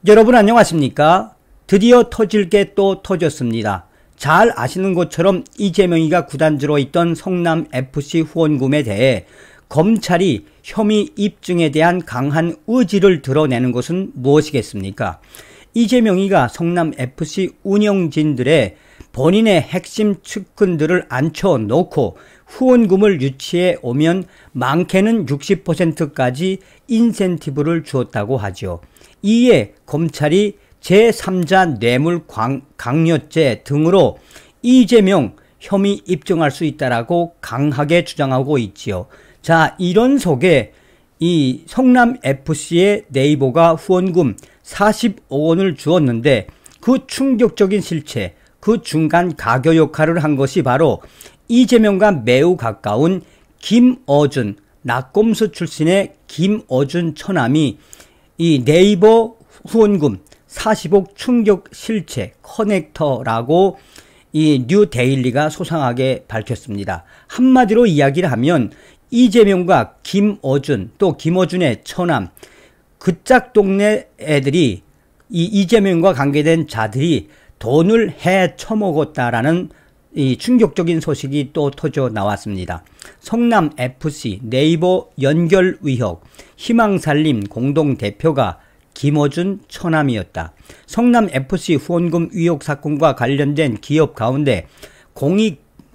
여러분 안녕하십니까? 드디어 터질 게 또 터졌습니다. 잘 아시는 것처럼 이재명이가 구단주로 있던 성남FC 후원금에 대해 검찰이 혐의 입증에 대한 강한 의지를 드러내는 것은 무엇이겠습니까? 이재명이가 성남FC 운영진들의 본인의 핵심 측근들을 앉혀놓고 후원금을 유치해 오면 많게는 60%까지 인센티브를 주었다고 하죠. 이에 검찰이 제3자 뇌물 강요죄 등으로 이재명 혐의 입증할 수 있다라고 강하게 주장하고 있지요. 자, 이런 속에 이 성남FC의 네이버가 후원금 40억 원을 주었는데 그 충격적인 실체, 그 중간 가교 역할을 한 것이 바로 이재명과 매우 가까운 김어준, 낙검수 출신의 김어준 처남이 이 네이버 후원금 40억 충격 실체 커넥터라고 이 뉴데일리가 소상하게 밝혔습니다. 한마디로 이야기를 하면 이재명과 김어준 또 김어준의 처남 그 짝 동네 애들이 이 이재명과 관계된 자들이 돈을 헤쳐먹었다라는 이 충격적인 소식이 또 터져 나왔습니다. 성남FC 네이버 연결 의혹 희망살림 공동대표가 김어준 처남이었다. 성남FC 후원금 의혹 사건과 관련된 기업 가운데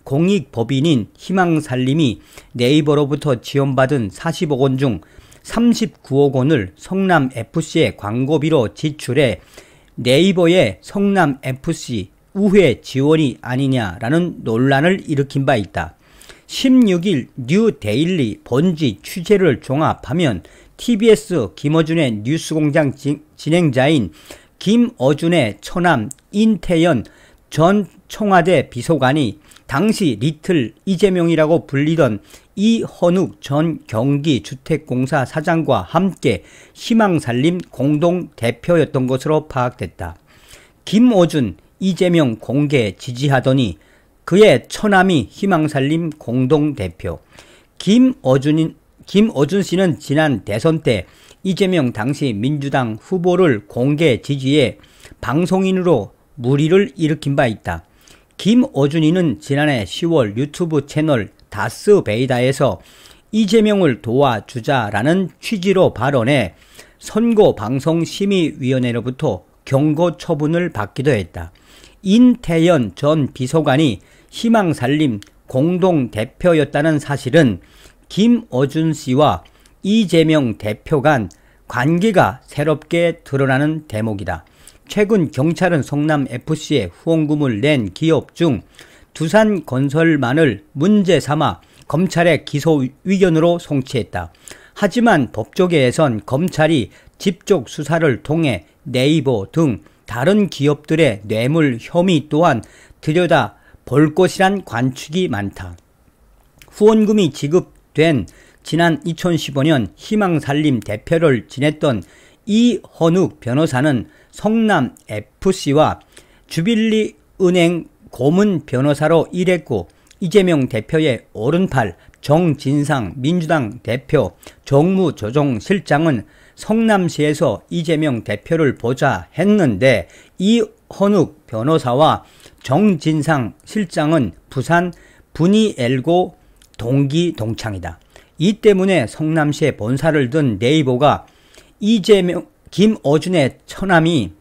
공익법인인 희망살림이 네이버로부터 지원받은 40억 원 중 39억 원을 성남FC의 광고비로 지출해 네이버의 성남FC 우회 지원이 아니냐라는 논란을 일으킨 바 있다. 16일 뉴데일리 본지 취재를 종합하면 TBS 김어준의 뉴스공장 진행자인 김어준의 처남 인태연 전 청와대 비서관이 당시 리틀 이재명이라고 불리던 이헌욱 전 경기주택공사 사장과 함께 희망살림 공동대표였던 것으로 파악됐다. 김어준 이재명 공개 지지하더니 그의 처남이 희망살림 공동대표. 김어준 씨는 지난 대선 때 이재명 당시 민주당 후보를 공개 지지해 방송인으로 물의를 일으킨 바 있다. 김어준이는 지난해 10월 유튜브 채널 다스베이다에서 이재명을 도와주자라는 취지로 발언해 선거방송심의위원회로부터 경고 처분을 받기도 했다. 인태연 전 비서관이 희망살림 공동대표였다는 사실은 김어준 씨와 이재명 대표 간 관계가 새롭게 드러나는 대목이다. 최근 경찰은 성남FC에 후원금을 낸 기업 중 두산건설만을 문제 삼아 검찰의 기소 의견으로 송치했다. 하지만 법조계에선 검찰이 집중 수사를 통해 네이버 등 다른 기업들의 뇌물 혐의 또한 들여다 볼 것이란 관측이 많다. 후원금이 지급된 지난 2015년 희망살림 대표를 지냈던 이헌욱 변호사는 성남FC와 주빌리은행 고문 변호사로 일했고 이재명 대표의 오른팔 정진상 민주당 대표 정무조정실장은 성남시에서 이재명 대표를 보자 했는데 이헌욱 변호사와 정진상 실장은 부산 분이엘고 동기 동창이다. 이 때문에 성남시에 본사를 둔 네이버가 김어준의 처남인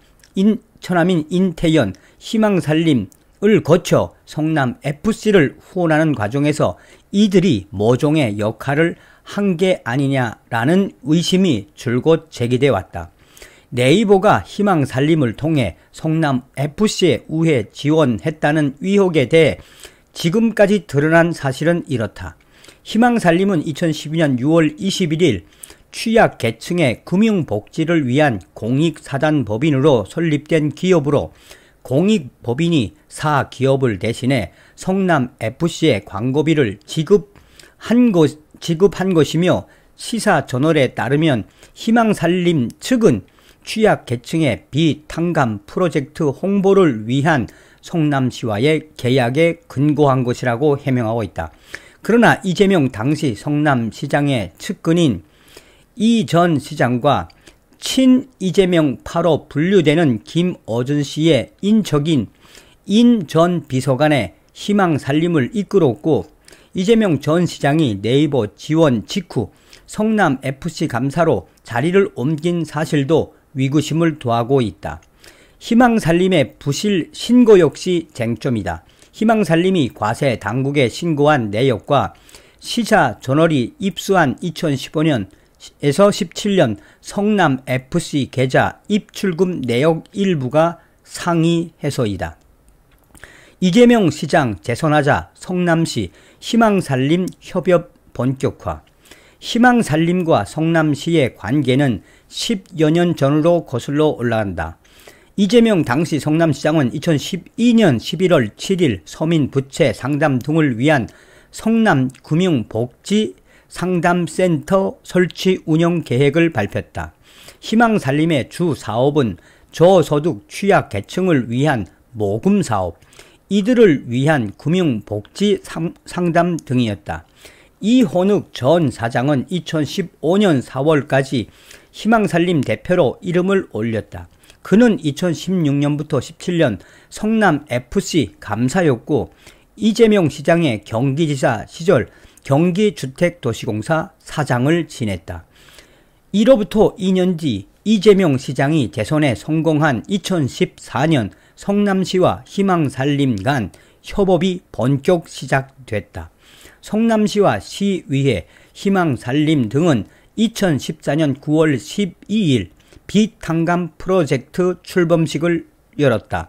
인태연 희망살림을 거쳐 성남FC를 후원하는 과정에서 이들이 모종의 역할을 한 게 아니냐라는 의심이 줄곧 제기돼 왔다. 네이버가 희망살림을 통해 성남FC에 우회 지원했다는 의혹에 대해 지금까지 드러난 사실은 이렇다. 희망살림은 2012년 6월 21일 취약계층의 금융복지를 위한 공익사단법인으로 설립된 기업으로 공익법인이 사기업을 대신해 성남FC에 광고비를 지급한 것이며 시사저널에 따르면 희망살림 측은 취약계층의 비탕감 프로젝트 홍보를 위한 성남시와의 계약에 근거한 것이라고 해명하고 있다. 그러나 이재명 당시 성남시장의 측근인 이 전 시장과 친 이재명 8호 분류되는 김어준 씨의 인척인 인 전 비서관의 희망살림을 이끌었고, 이재명 전 시장이 네이버 지원 직후 성남FC 감사로 자리를 옮긴 사실도 위구심을 더하고 있다. 희망살림의 부실 신고 역시 쟁점이다. 희망살림이 과세 당국에 신고한 내역과 시사저널이 입수한 2015년에서 17년 성남FC 계좌 입출금 내역 일부가 상이해서이다. 이재명 시장 재선하자 성남시 희망살림 협업 본격화. 희망살림과 성남시의 관계는 10여 년 전으로 거슬러 올라간다. 이재명 당시 성남시장은 2012년 11월 7일 서민부채 상담 등을 위한 성남금융복지상담센터 설치 운영 계획을 발표했다. 희망살림의 주 사업은 저소득 취약계층을 위한 모금사업, 이들을 위한 금융복지 상담 등이었다. 이혼욱 전 사장은 2015년 4월까지 희망살림 대표로 이름을 올렸다. 그는 2016년부터 17년 성남FC 감사였고, 이재명 시장의 경기지사 시절 경기주택도시공사 사장을 지냈다. 이로부터 2년 뒤 이재명 시장이 대선에 성공한 2014년 성남시와 희망살림 간 협업이 본격 시작됐다. 성남시와 시의회, 희망살림 등은 2014년 9월 12일 비탄감 프로젝트 출범식을 열었다.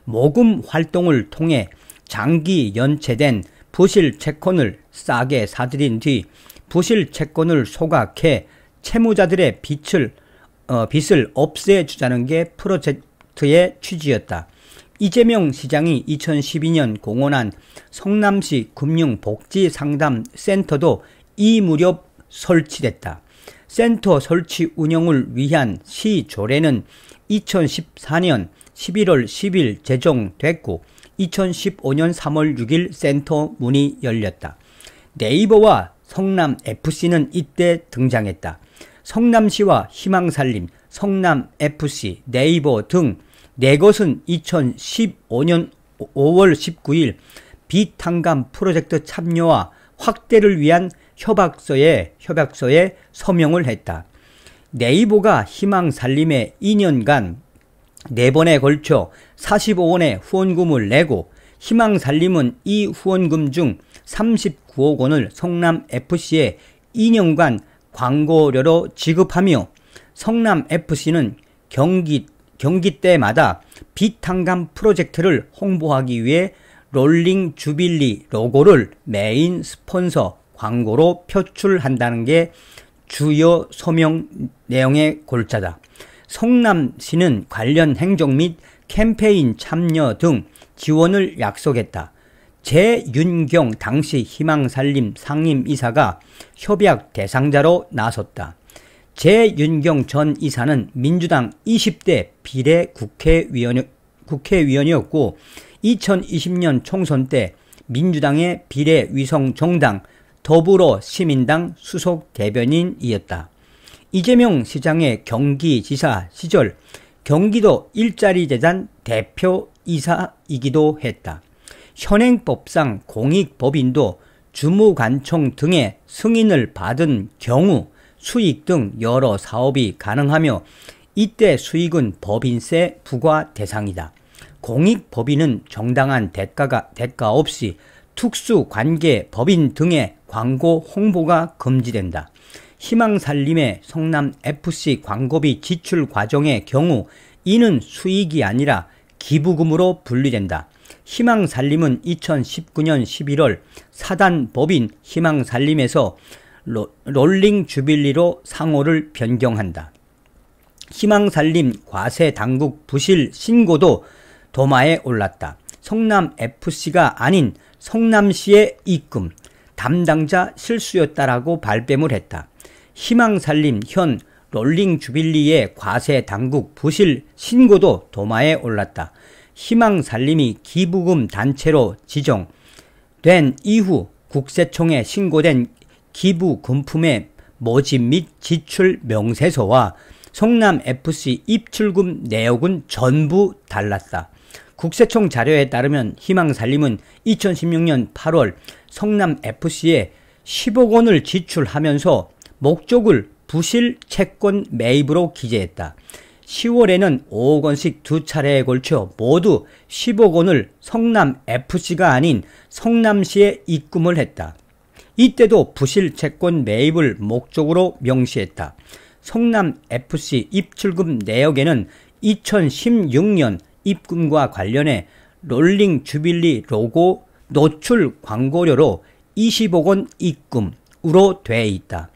모금 활동을 통해 장기 연체된 부실 채권을 싸게 사들인 뒤 부실 채권을 소각해 채무자들의 빚을 없애주자는 게 프로젝트의 취지였다. 이재명 시장이 2012년 공언한 성남시 금융복지상담센터도 이 무렵 설치됐다. 센터 설치 운영을 위한 시 조례는 2014년 11월 10일 제정됐고 2015년 3월 6일 센터 문이 열렸다. 네이버와 성남FC는 이때 등장했다. 성남시와 희망살림, 성남FC, 네이버 등 네 것은 2015년 5월 19일 비탄감 프로젝트 참여와 확대를 위한 협약서에 서명을 했다. 네이버가 희망살림에 2년간 4번에 걸쳐 45원의 후원금을 내고, 희망살림은 이 후원금 중 39억 원을 성남FC에 2년간 광고료로 지급하며, 성남FC는 경기 때마다 비탄감 프로젝트를 홍보하기 위해 롤링 주빌리 로고를 메인 스폰서 광고로 표출한다는 게 주요 서명 내용의 골자다. 성남시는 관련 행정 및 캠페인 참여 등 지원을 약속했다. 재윤경 당시 희망살림 상임이사가 협약 대상자로 나섰다. 재윤경 전 이사는 민주당 20대 비례 국회의원이었고 2020년 총선 때 민주당의 비례위성정당 더불어시민당 수석 대변인이었다. 이재명 시장의 경기지사 시절 경기도 일자리재단 대표이사이기도 했다. 현행법상 공익법인도 주무관청 등의 승인을 받은 경우 수익 등 여러 사업이 가능하며, 이때 수익은 법인세 부과 대상이다. 공익법인은 정당한 대가 없이 특수관계 법인 등의 광고 홍보가 금지된다. 희망살림의 성남FC 광고비 지출 과정의 경우 이는 수익이 아니라 기부금으로 분류된다. 희망살림은 2019년 11월 사단법인 희망살림에서 롤링 주빌리로 상호를 변경한다. 희망살림 과세 당국 부실 신고도 도마에 올랐다. 성남FC가 아닌 성남시의 입금, 담당자 실수였다라고 발뺌을 했다. 희망살림 현 롤링 주빌리의 과세 당국 부실 신고도 도마에 올랐다. 희망살림이 기부금 단체로 지정된 이후 국세청에 신고된 기부금품의 모집 및 지출 명세서와 성남FC 입출금 내역은 전부 달랐다. 국세청 자료에 따르면 희망살림은 2016년 8월 성남FC에 10억 원을 지출하면서 목적을 부실 채권 매입으로 기재했다. 10월에는 5억 원씩 두 차례에 걸쳐 모두 10억 원을 성남FC가 아닌 성남시에 입금을 했다. 이때도 부실 채권 매입을 목적으로 명시했다. 성남FC 입출금 내역에는 2016년 입금과 관련해 롤링 주빌리 로고 노출 광고료로 20억 원 입금으로 돼 있다.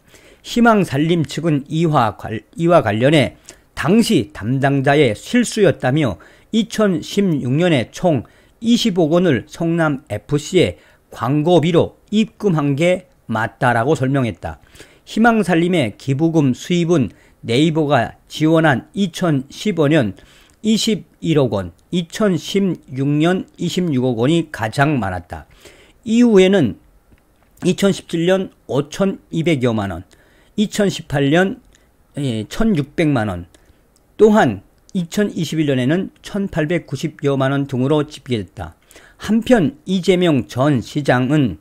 희망살림 측은 이와 관련해 당시 담당자의 실수였다며 2016년에 총 20억 원을 성남FC에 광고비로 입금한 게 맞다라고 설명했다. 희망살림의 기부금 수입은 네이버가 지원한 2015년 21억 원, 2016년 26억 원이 가장 많았다. 이후에는 2017년 5,200여만 원, 2018년 1,600만 원, 또한 2021년에는 1,890여만 원 등으로 집계됐다. 한편 이재명 전 시장은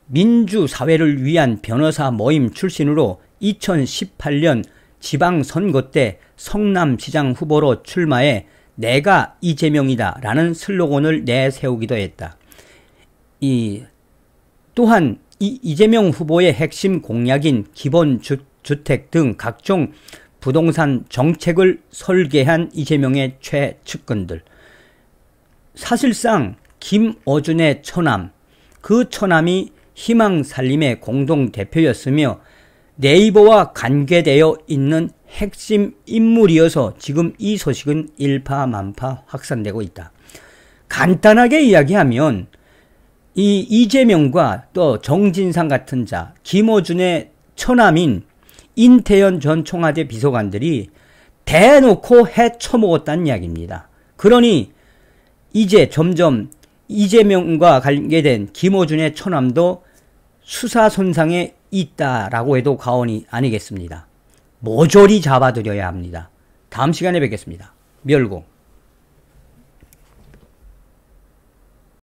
민주사회를 위한 변호사 모임 출신으로 2018년 지방선거 때 성남시장 후보로 출마해 내가 이재명이다 라는 슬로건을 내세우기도 했다. 또한 이재명 후보의 핵심 공약인 기본주택 등 각종 부동산 정책을 설계한 이재명의 최측근들. 사실상 김어준의 처남, 그 처남이 희망살림의 공동대표였으며 네이버와 관계되어 있는 핵심 인물이어서 지금 이 소식은 일파만파 확산되고 있다. 간단하게 이야기하면 이 이재명과 또 정진상 같은 자, 김어준의 처남인 인태현 전 청와대 비서관들이 대놓고 해쳐먹었다는 이야기입니다. 그러니 이제 점점 이재명과 관계된 김어준의 처남도 수사선상에 있다라고 해도 과언이 아니겠습니다. 모조리 잡아들여야 합니다. 다음 시간에 뵙겠습니다. 멸공.